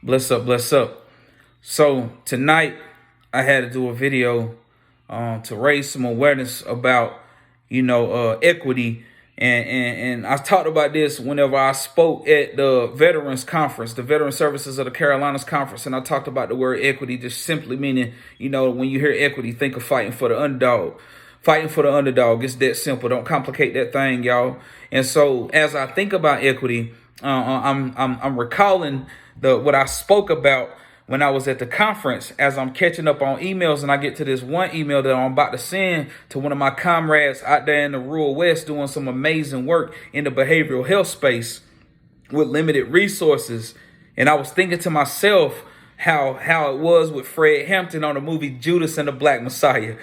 Bless up, bless up. So tonight I had to do a video to raise some awareness about, equity. And I talked about this whenever I spoke at the Veterans Conference, the Veteran Services of the Carolinas Conference. And I talked about the word equity, just simply meaning, when you hear equity, think of fighting for the underdog. Fighting for the underdog. It's that simple. Don't complicate that thing, y'all. And so as I think about equity, I'm recalling what I spoke about when I was at the conference, as I'm catching up on emails, and I get to this one email that I'm about to send to one of my comrades out there in the rural West doing some amazing work in the behavioral health space with limited resources. And I was thinking to myself how it was with Fred Hampton on the movie Judas and the Black Messiah.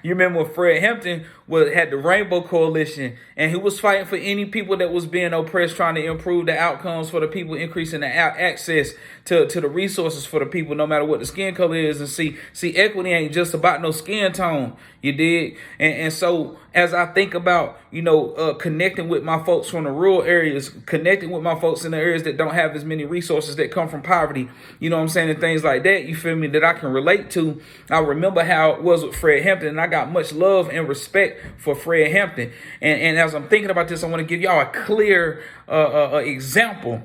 You remember when Fred Hampton had the Rainbow Coalition, and he was fighting for any people that was being oppressed, trying to improve the outcomes for the people, increasing the access to the resources for the people, no matter what the skin color is. And see, equity ain't just about no skin tone, you dig? And so as I think about, connecting with my folks from the rural areas, connecting with my folks in the areas that don't have as many resources, that come from poverty, you know what I'm saying, and things like that, you feel me, that I can relate to. I remember how it was with Fred Hampton, and I got much love and respect for Fred Hampton. And as I'm thinking about this, I want to give y'all a clear example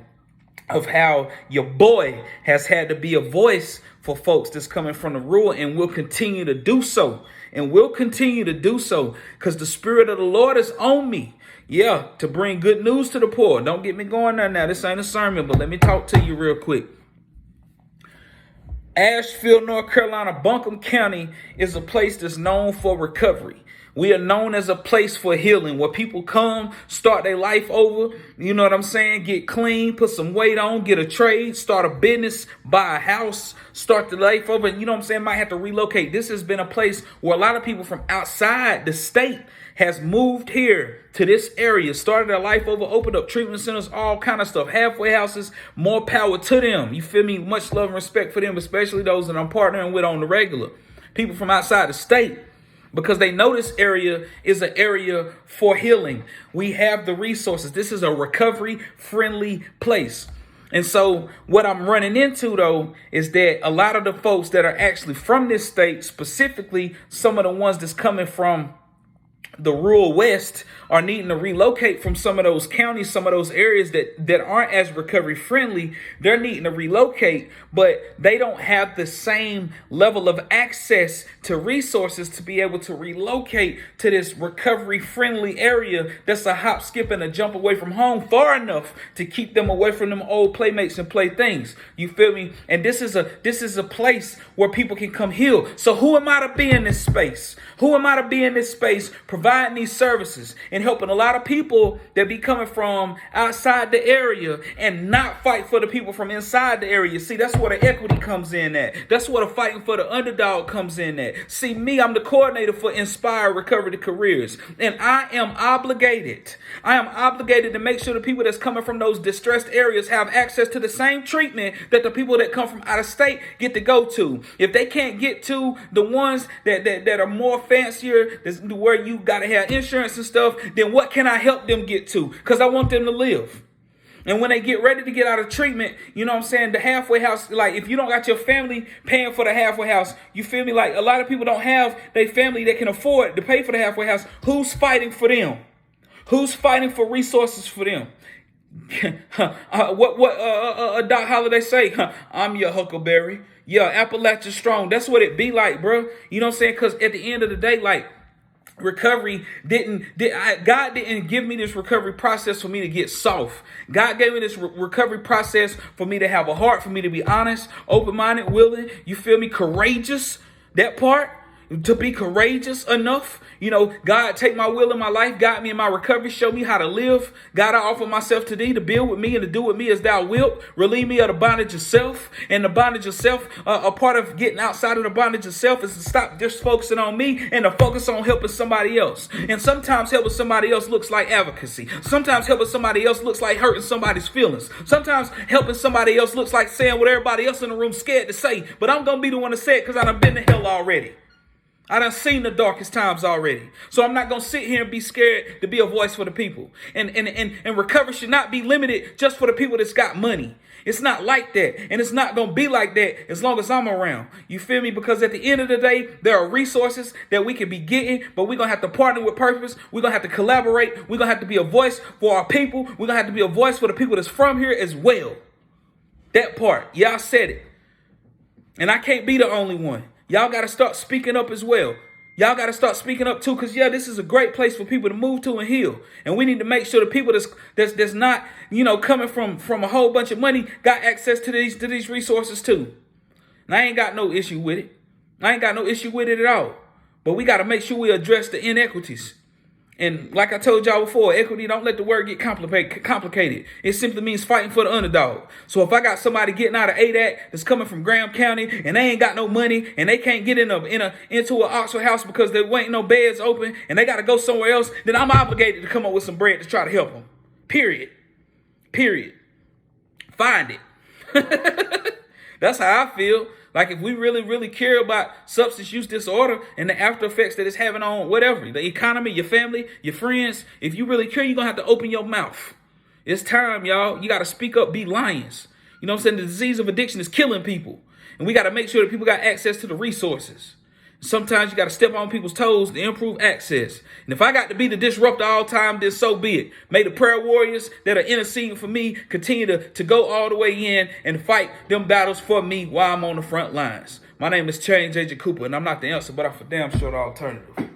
of how your boy has had to be a voice for folks that's coming from the rural, and will continue to do so. And will continue to do so because the Spirit of the Lord is on me. Yeah, to bring good news to the poor. Don't get me going there now. This ain't a sermon, but let me talk to you real quick. Asheville, North Carolina, Buncombe County is a place that's known for recovery. We are known as a place for healing, where people come, start their life over, you know what I'm saying, get clean, put some weight on, get a trade, start a business, buy a house, start the life over, you know what I'm saying, might have to relocate. This has been a place where a lot of people from outside the state has moved here to this area, started their life over, opened up treatment centers, all kind of stuff, halfway houses. More power to them. You feel me? Much love and respect for them, especially those that I'm partnering with on the regular. People from outside the state, because they know this area is an area for healing. We have the resources. This is a recovery-friendly place. And so what I'm running into, though, is that a lot of the folks that are actually from this state, specifically some of the ones that's coming from the rural West, are needing to relocate from some of those counties, some of those areas that aren't as recovery friendly. They're needing to relocate, but they don't have the same level of access to resources to be able to relocate to this recovery friendly area that's a hop, skip, and a jump away from home, far enough to keep them away from them old playmates and playthings. You feel me? And this is a place where people can come heal. So who am I to be in this space? Who am I to be in this space providing these services and helping a lot of people that be coming from outside the area and not fight for the people from inside the area? See, that's where the equity comes in at. That's where the fighting for the underdog comes in at. See, me, I'm the coordinator for Inspire Recovery Careers, and I am obligated to make sure the people that's coming from those distressed areas have access to the same treatment that the people that come from out of state get to go to. If they can't get to the ones that are more fancier, where you got to have insurance and stuff, then what can I help them get to? Because I want them to live. And when they get ready to get out of treatment, you know what I'm saying, the halfway house, like if you don't got your family paying for the halfway house, you feel me, like a lot of people don't have their family that can afford to pay for the halfway house. Who's fighting for them? Who's fighting for resources for them? What Doc Holliday say? I'm your huckleberry. Yeah, Appalachia strong. That's what it be like, bro. You know what I'm saying? Because at the end of the day, like, recovery God didn't give me this recovery process for me to get soft. God gave me this recovery process for me to have a heart, for me to be honest, open-minded, willing, you feel me, courageous. That part, to be courageous enough. God, take my will in my life, guide me in my recovery, show me how to live. God, I offer myself to thee to build with me and to do with me as thou wilt. Relieve me of the bondage of self. And the bondage of self, a part of getting outside of the bondage of self is to stop just focusing on me and to focus on helping somebody else. And sometimes helping somebody else looks like advocacy. Sometimes helping somebody else looks like hurting somebody's feelings. Sometimes helping somebody else looks like saying what everybody else in the room scared to say. But I'm going to be the one to say it because I done been to hell already. I done seen the darkest times already. So I'm not going to sit here and be scared to be a voice for the people. And recovery should not be limited just for the people that's got money. It's not like that. And it's not going to be like that as long as I'm around. You feel me? Because at the end of the day, there are resources that we can be getting, but we're going to have to partner with purpose. We're going to have to collaborate. We're going to have to be a voice for our people. We're going to have to be a voice for the people that's from here as well. That part. Y'all said it. And I can't be the only one. Y'all got to start speaking up as well. Y'all got to start speaking up too, because this is a great place for people to move to and heal. And we need to make sure the people that's not, coming from a whole bunch of money got access to these resources too. And I ain't got no issue with it. I ain't got no issue with it at all. But we got to make sure we address the inequities. And like I told y'all before, equity, don't let the word get complicated. It simply means fighting for the underdog. So if I got somebody getting out of ADAC that's coming from Graham County and they ain't got no money and they can't get into an Oxford house because there ain't no beds open and they got to go somewhere else, then I'm obligated to come up with some bread to try to help them. Period. Find it. That's how I feel. Like if we really, really care about substance use disorder and the after effects that it's having on whatever, the economy, your family, your friends, if you really care, you're going to have to open your mouth. It's time, y'all. You got to speak up, be lions. You know what I'm saying? The disease of addiction is killing people. And we got to make sure that people got access to the resources. Sometimes you got to step on people's toes to improve access. And if I got to be the disruptor all the time, then so be it. May the prayer warriors that are interceding for me continue to go all the way in and fight them battles for me while I'm on the front lines. My name is Change Agent Cooper, and I'm not the answer, but I'm for damn sure the alternative.